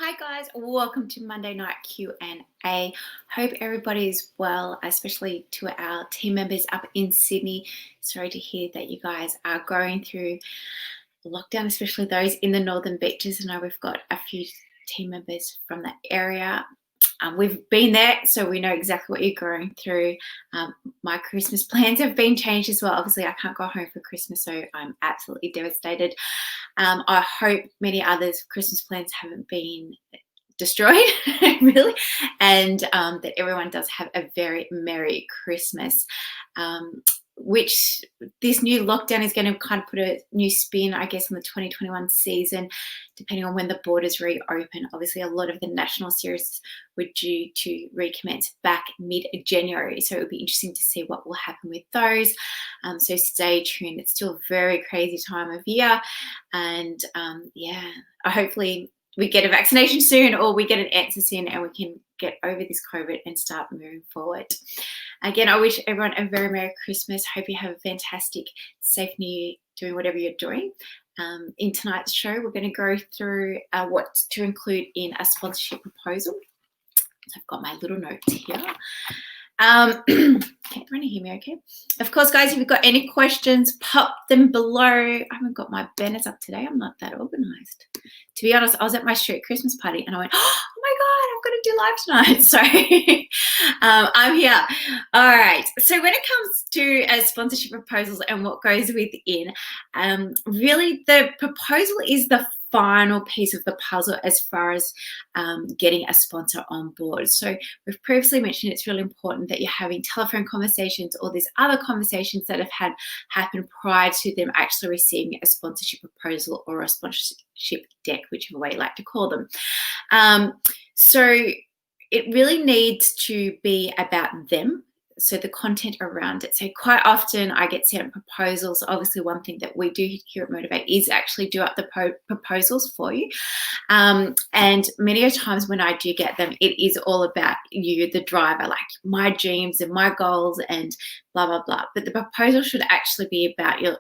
Hi guys, welcome to Monday Night Q&A. Hope everybody is well, especially to our team members up in Sydney. Sorry to hear that you guys are going through lockdown, especially those in the northern beaches. I know we've got a few team members from that area. We've been there, so we know exactly what you're going through. My Christmas plans have been changed as well. Obviously, I can't go home for Christmas, so I'm absolutely devastated. I hope many others' Christmas plans haven't been destroyed, really, and that everyone does have a very Merry Christmas. Which this new lockdown is going to kind of put a new spin, I guess, on the 2021 season, depending on when the borders reopen. Obviously, a lot of the national series were due to recommence back mid-January, so it would be interesting to see what will happen with those. So stay tuned. It's still a very crazy time of year, and hopefully we get a vaccination soon, or we get an answer soon, and we can get over this COVID and start moving forward. Again, I wish everyone a very Merry Christmas. Hope you have a fantastic, safe New Year doing whatever you're doing. In tonight's show, we're going to go through what to include in a sponsorship proposal. So I've got my little notes here. Can everyone hear me okay? Of course, guys, if you've got any questions, pop them below. I haven't got my banners up today. I'm not that organised. To be honest, I was at my street Christmas party and I went, oh my God, I've got to do live tonight. So I'm here. All right. So when it comes to sponsorship proposals and what goes within, really the proposal is the final piece of the puzzle as far as getting a sponsor on board. So we've previously mentioned it's really important that you're having telephone conversations or these other conversations that have happened prior to them actually receiving a sponsorship proposal or a sponsorship deck, whichever way you like to call them. So it really needs to be about them. So the content around it. So quite often I get sent proposals. Obviously, one thing that we do here at Motivate is actually do up the proposals for you. And many a times when I do get them, it is all about you, the driver, like my dreams and my goals and blah, blah, blah. But the proposal should actually be about your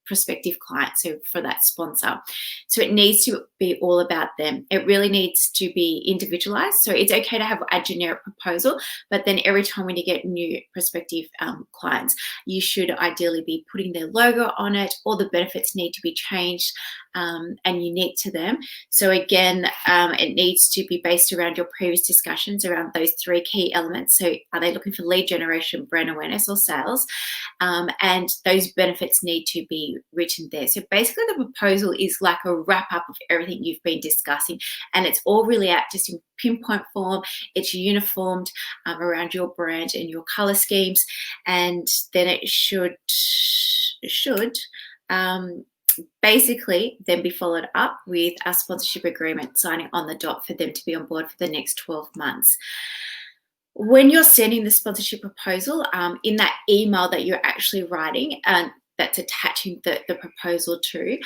prospective client, so for that sponsor. So it needs to be all about them. It really needs to be individualized. So it's okay to have a generic proposal, but then every time when you get new prospective clients, you should ideally be putting their logo on it. All the benefits need to be changed and unique to them. So again, it needs to be based around your previous discussions around those three key elements. So are they looking for lead generation, brand awareness, or sales? And those benefits need to be written there. So basically the proposal is like a wrap up of everything you've been discussing, and it's all really out just in pinpoint form. It's uniformed around your brand and your color schemes, and then it should basically then be followed up with a sponsorship agreement signing on the dot for them to be on board for the next 12 months. When you're sending the sponsorship proposal, in that email that you're actually writing, that's attaching the proposal to,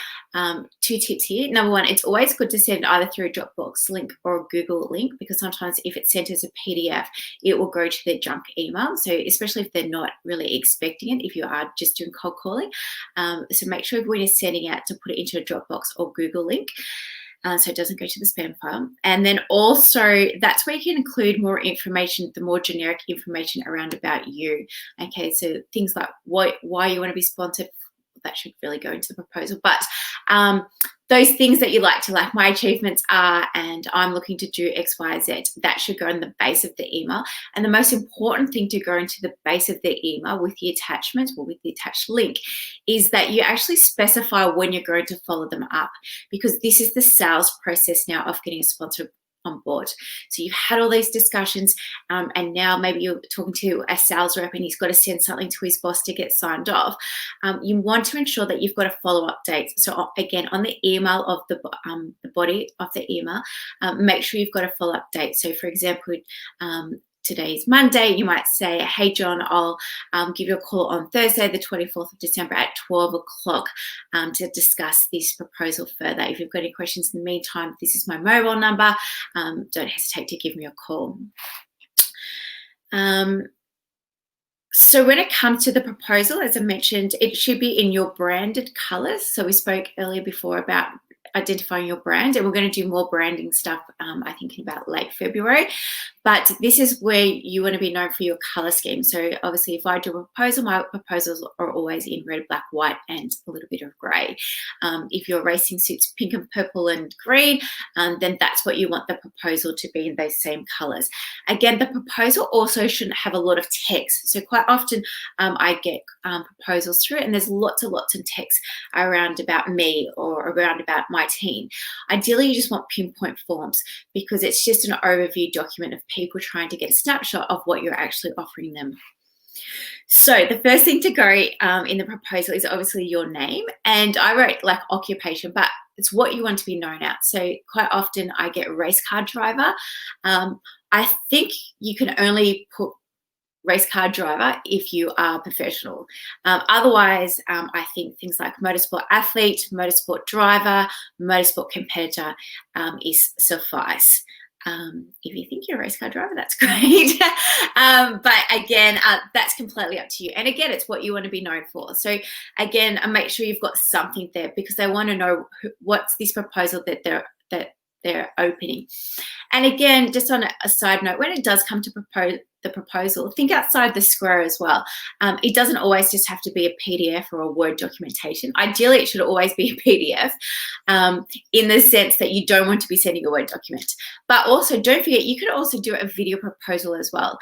two tips here. Number one, it's always good to send either through a Dropbox link or a Google link, because sometimes if it's sent as a PDF, it will go to their junk email. So especially if they're not really expecting it, if you are just doing cold calling. So make sure when you're sending out to put it into a Dropbox or Google link, so it doesn't go to the spam file. And then also that's where you can include more information, the more generic information around about you. Okay, so things like why you want to be sponsored, that should really go into the proposal. But those things that you like my achievements are, and I'm looking to do X, Y, Z, that should go in the base of the email. And the most important thing to go into the base of the email with the attachment or with the attached link is that you actually specify when you're going to follow them up, because this is the sales process now of getting a sponsor on board. So you've had all these discussions, and now maybe you're talking to a sales rep and he's got to send something to his boss to get signed off. You want to ensure that you've got a follow-up date. So again, on the email of the body of the email, make sure you've got a follow-up date. So for example, today's Monday, you might say, hey, John, I'll give you a call on Thursday, the 24th of December at 12 o'clock to discuss this proposal further. If you've got any questions in the meantime, this is my mobile number. Don't hesitate to give me a call. So when it comes to the proposal, as I mentioned, it should be in your branded colors. So we spoke earlier before about identifying your brand, and we're going to do more branding stuff, I think in about late February. But this is where you want to be known for your color scheme. So obviously, if I do a proposal, my proposals are always in red, black, white, and a little bit of grey. If your racing suit's pink and purple and green, then that's what you want the proposal to be in those same colors. Again, the proposal also shouldn't have a lot of text. So quite often I get proposals through it, and there's lots and lots of text around about me or around about my team. Ideally, you just want pinpoint forms, because it's just an overview document of people trying to get a snapshot of what you're actually offering them. So the first thing to go in the proposal is obviously your name, and I wrote like occupation, but it's what you want to be known at. So quite often I get race car driver. I think you can only put race car driver if you are professional. Otherwise, I think things like motorsport athlete, motorsport driver, motorsport competitor is suffice. If you think you're a race car driver, that's great. But again, that's completely up to you. And again, it's what you want to be known for. So again, make sure you've got something there, because they want to know what's this proposal that they're opening. And again, just on a side note, when it does come to the proposal, think outside the square as well. It doesn't always just have to be a PDF or a Word documentation. Ideally, it should always be a PDF, in the sense that you don't want to be sending a Word document. But also, don't forget, you could also do a video proposal as well.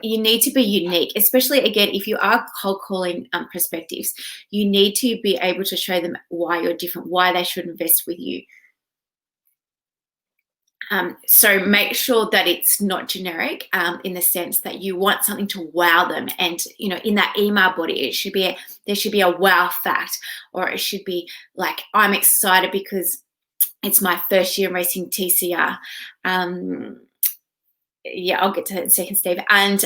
You need to be unique, especially, again, if you are cold calling prospectives. You need to be able to show them why you're different, why they should invest with you. So make sure that it's not generic, in the sense that you want something to wow them. And, you know, in that email body, there should be a wow fact, or it should be like, I'm excited because it's my first year racing TCR. Yeah, I'll get to that in a second, Steve. And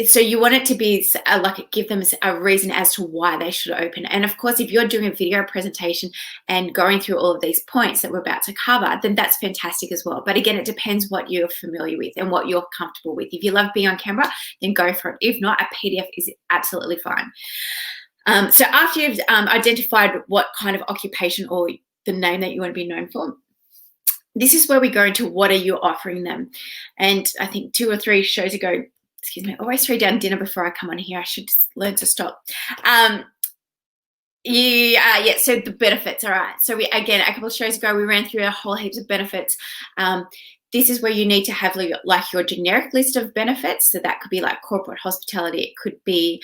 so you want it to be like, give them a reason as to why they should open. And of course, if you're doing a video presentation and going through all of these points that we're about to cover, then that's fantastic as well. But again, it depends what you're familiar with and what you're comfortable with. If you love being on camera, then go for it. If not, a PDF is absolutely fine. So after you've identified what kind of occupation or the name that you want to be known for, this is where we go into what are you offering them. And I think 2 or 3 shows ago, excuse me, I always throw down dinner before I come on here. I should just learn to stop. Yeah, so the benefits, all right. So again, a couple of shows ago, we ran through a whole heaps of benefits. This is where you need to have like your generic list of benefits. So that could be like corporate hospitality. It could be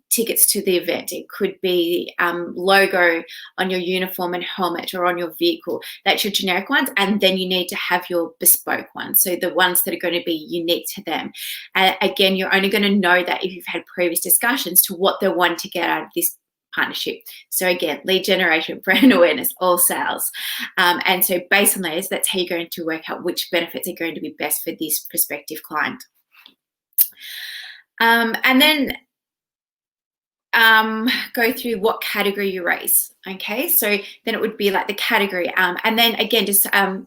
tickets to the event. It could be logo on your uniform and helmet or on your vehicle. That's your generic ones. And then you need to have your bespoke ones. So the ones that are going to be unique to them. Again, you're only going to know that if you've had previous discussions to what they want to get out of this partnership. So again, lead generation, brand awareness, all sales. And so based on those, that's how you're going to work out which benefits are going to be best for this prospective client. And then go through what category you race. Okay, so then it would be like the category. And then again, just 1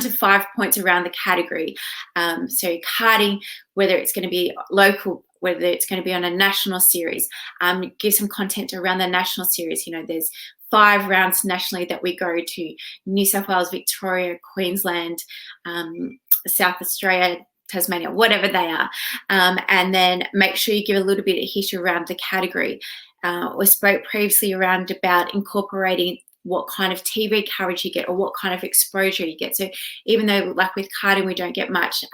to 5 points around the category. So karting, whether it's going to be local, whether it's going to be on a national series, give some content around the national series. There's 5 rounds nationally that we go to: New South Wales, Victoria, Queensland, South Australia, Tasmania, whatever they are. And then make sure you give a little bit of history around the category. We spoke previously around about incorporating what kind of TV coverage you get or what kind of exposure you get. So even though like with karting, we don't get much,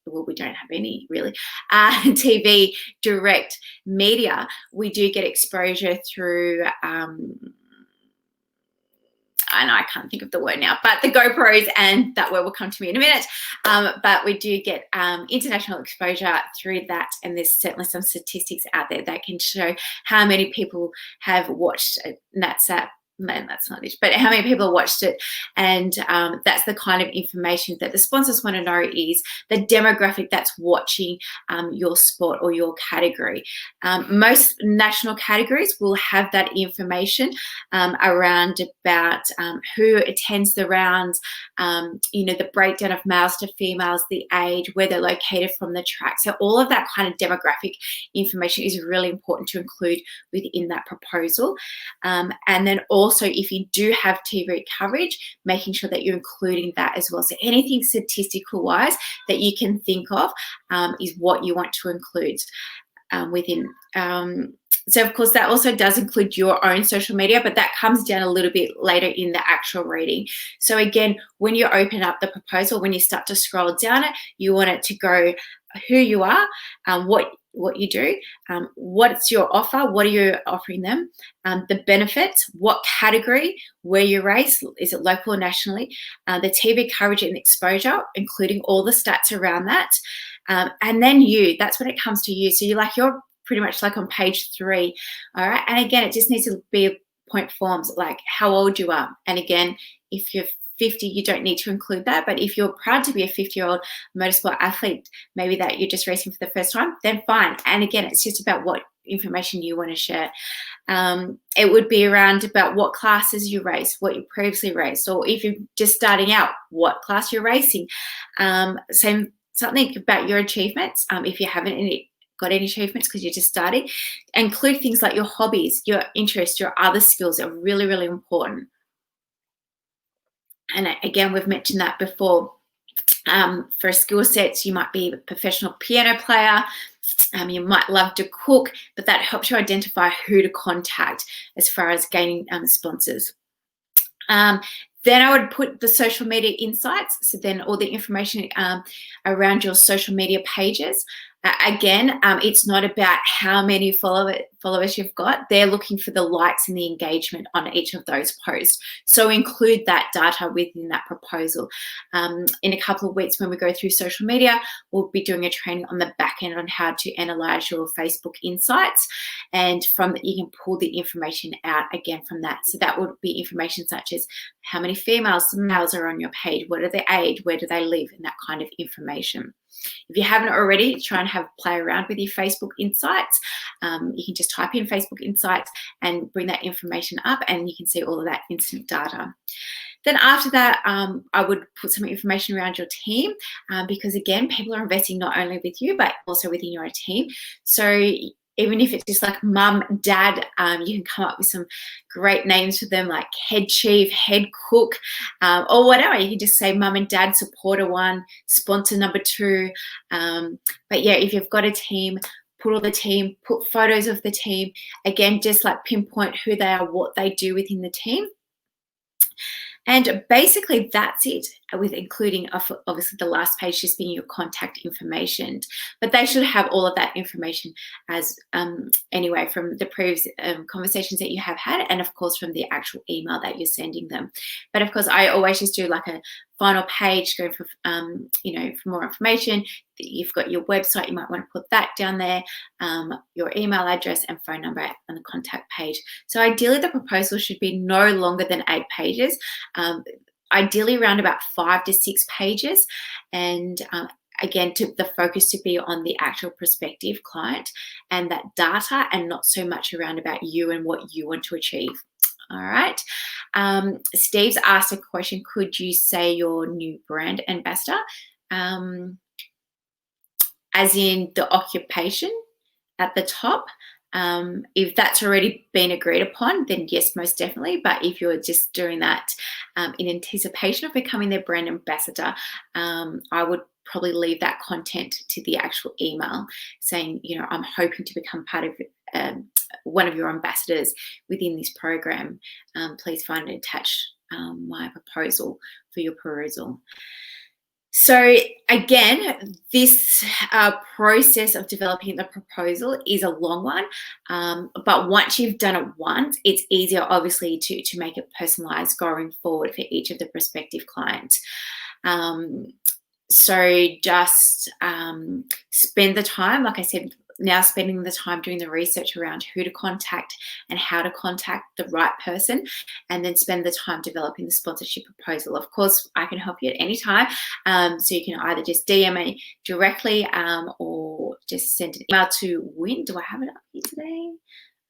well, we don't have any really TV direct media, we do get exposure through and I can't think of the word now, but the GoPros, and that word will come to me in a minute. But we do get international exposure through that, and there's certainly some statistics out there that can show how many people have watched NatSat. Man, that's not it, but how many people watched it. And that's the kind of information that the sponsors want to know, is the demographic that's watching your sport or your category. Most national categories will have that information around about who attends the rounds, the breakdown of males to females, the age, where they're located from the track. So all of that kind of demographic information is really important to include within that proposal. And then also also, if you do have TV coverage, making sure that you're including that as well. So anything statistical wise that you can think of is what you want to include within. So of course that also does include your own social media, but that comes down a little bit later in the actual reading. So again, when you open up the proposal, when you start to scroll down it, you want it to go who you are, what you do, what's your offer, what are you offering them, the benefits, what category, where you race, is it local or nationally, the TV coverage and exposure, including all the stats around that, and then that's when it comes to you. So you're pretty much like on page 3, all right? And again, it just needs to be point forms like how old you are. And again, if you're 50, you don't need to include that. But if you're proud to be a 50-year-old motorsport athlete, maybe that you're just racing for the first time, then fine. And again, it's just about what information you want to share. It would be around about what classes you race, what you previously raced, or if you're just starting out, what class you're racing. Something about your achievements, if you haven't got any achievements because you're just starting. Include things like your hobbies, your interests, your other skills are really, really important. And again, we've mentioned that before. For skill sets, you might be a professional piano player, you might love to cook, but that helps you identify who to contact as far as gaining sponsors. Then I would put the social media insights, so then all the information around your social media pages. Again, it's not about how many followers you've got. They're looking for the likes and the engagement on each of those posts. So include that data within that proposal. In a couple of weeks when we go through social media, we'll be doing a training on the back end on how to analyze your Facebook insights. And from that, you can pull the information out again from that. So that would be information such as how many females and males are on your page, what are their age, where do they live, and that kind of information. If you haven't already, try and play around with your Facebook Insights. You can just type in Facebook Insights and bring that information up, and you can see all of that instant data. Then after that, I would put some information around your team because, again, people are investing not only with you, but also within your team. So even if it's just like mum, dad, you can come up with some great names for them, like head chief, head cook, or whatever. You can just say mum and dad, supporter 1, sponsor number 2. But yeah, if you've got a team, put all the team, put photos of the team. Again, just like pinpoint who they are, what they do within the team. And basically that's it, with including obviously the last page just being your contact information. But they should have all of that information as anyway from the previous conversations that you have had, and of course from the actual email that you're sending them. But of course, I always just do like a final page going for for more information. You've got your website, you might want to put that down there, your email address and phone number on the contact page. So ideally the proposal should be no longer than 8 pages, ideally around about 5 to 6 pages, and again, the focus to be on the actual prospective client and that data, and not so much around about you and what you want to achieve. All right. Steve's asked a question, could you say your new brand ambassador? As in the occupation at the top. If that's already been agreed upon, then yes, most definitely. But if you're just doing that in anticipation of becoming their brand ambassador, I would probably leave that content to the actual email saying, I'm hoping to become part of one of your ambassadors within this program. Please find and attach my proposal for your perusal. So again, this process of developing the proposal is a long one, but once you've done it once, it's easier obviously to make it personalized going forward for each of the prospective clients. So just spend the time, like I said, now spending the time doing the research around who to contact and how to contact the right person, and then spend the time developing the sponsorship proposal. Of course, I can help you at any time. So you can either just DM me directly or just send an email to Win. Do I have it up here today?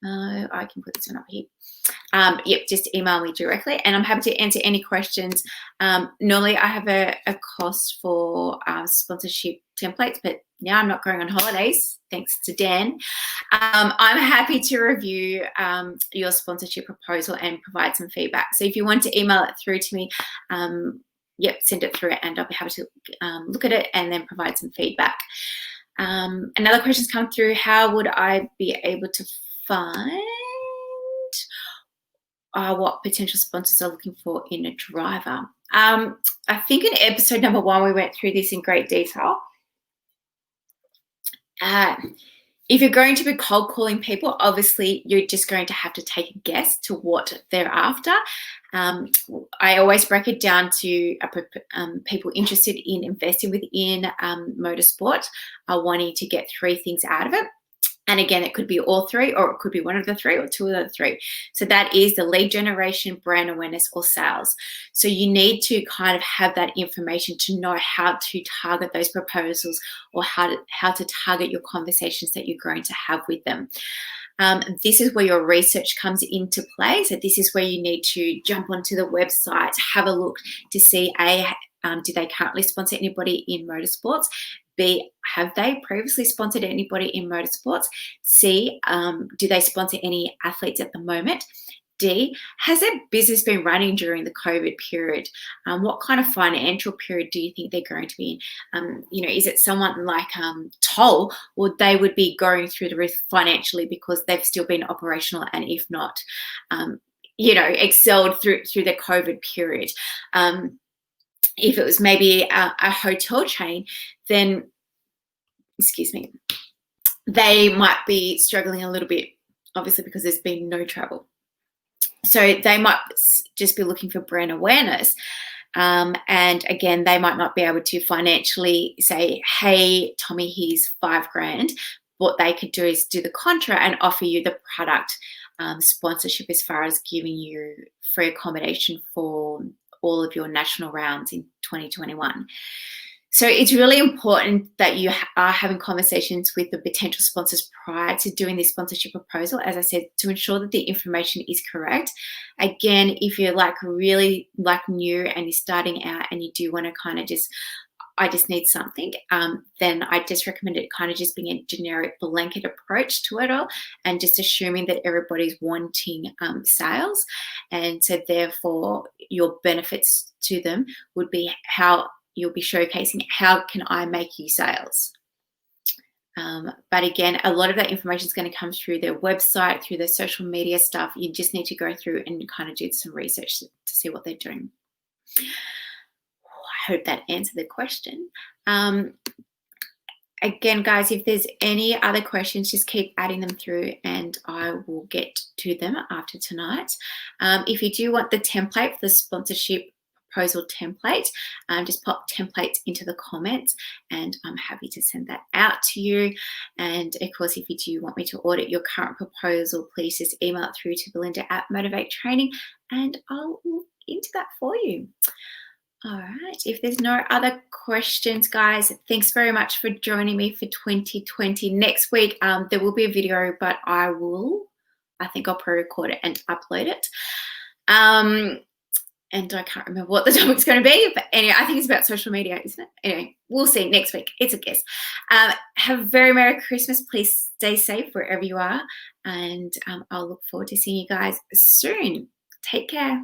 I can put this one up here. Yep, just email me directly, and I'm happy to answer any questions. Normally, I have a cost for sponsorship templates, but now I'm not going on holidays, thanks to Dan. I'm happy to review your sponsorship proposal and provide some feedback. So if you want to email it through to me, yep, send it through, and I'll be happy to look at it and then provide some feedback. Another question's come through: how would I be able to find what potential sponsors are looking for in a driver? I think in episode number 1 we went through this in great detail. If you're going to be cold calling people, obviously you're just going to have to take a guess to what they're after. I always break it down to people interested in investing within motorsport are wanting to get 3 things out of it. And again, it could be all 3, or it could be one of the 3, or 2 of the 3. So that is the lead generation, brand awareness, or sales. So you need to kind of have that information to know how to target those proposals, or how to target your conversations that you're going to have with them. This is where your research comes into play. So this is where you need to jump onto the website, have a look to see, do they currently sponsor anybody in motorsports? B, have they previously sponsored anybody in motorsports? C, do they sponsor any athletes at the moment? D, has their business been running during the COVID period? What kind of financial period do you think they're going to be in? Is it someone like Toll, or they would be going through the roof financially because they've still been operational, and if not, excelled through the COVID period? If it was maybe a hotel chain, then, they might be struggling a little bit, obviously, because there's been no travel. So they might just be looking for brand awareness. And again, they might not be able to financially say, hey, Tommy, here's $5,000. What they could do is do the contra and offer you the product sponsorship, as far as giving you free accommodation for all of your national rounds in 2021. So it's really important that you are having conversations with the potential sponsors prior to doing this sponsorship proposal, as I said, to ensure that the information is correct. Again, if you're really new and you're starting out and you do want to kind of I just need something, then I just recommend it kind of just being a generic blanket approach to it all, and just assuming that everybody's wanting sales. And so therefore your benefits to them would be how you'll be showcasing, how can I make you sales? But again, a lot of that information is going to come through their website, through their social media stuff. You just need to go through and kind of do some research to see what they're doing. I hope that answered the question. Again, guys, if there's any other questions, just keep adding them through and I will get to them after tonight. If you do want the template for the sponsorship proposal template, just pop templates into the comments and I'm happy to send that out to you. And of course, if you do want me to audit your current proposal, please just email it through to Belinda@Motivate Training and I'll look into that for you. All right, if there's no other questions, guys, thanks very much for joining me for 2020. Next week, there will be a video, but I think I'll pre-record it and upload it. And I can't remember what the topic's going to be, but anyway, I think it's about social media, isn't it? Anyway, we'll see next week. It's a guess. Have a very Merry Christmas. Please stay safe wherever you are. And I'll look forward to seeing you guys soon. Take care.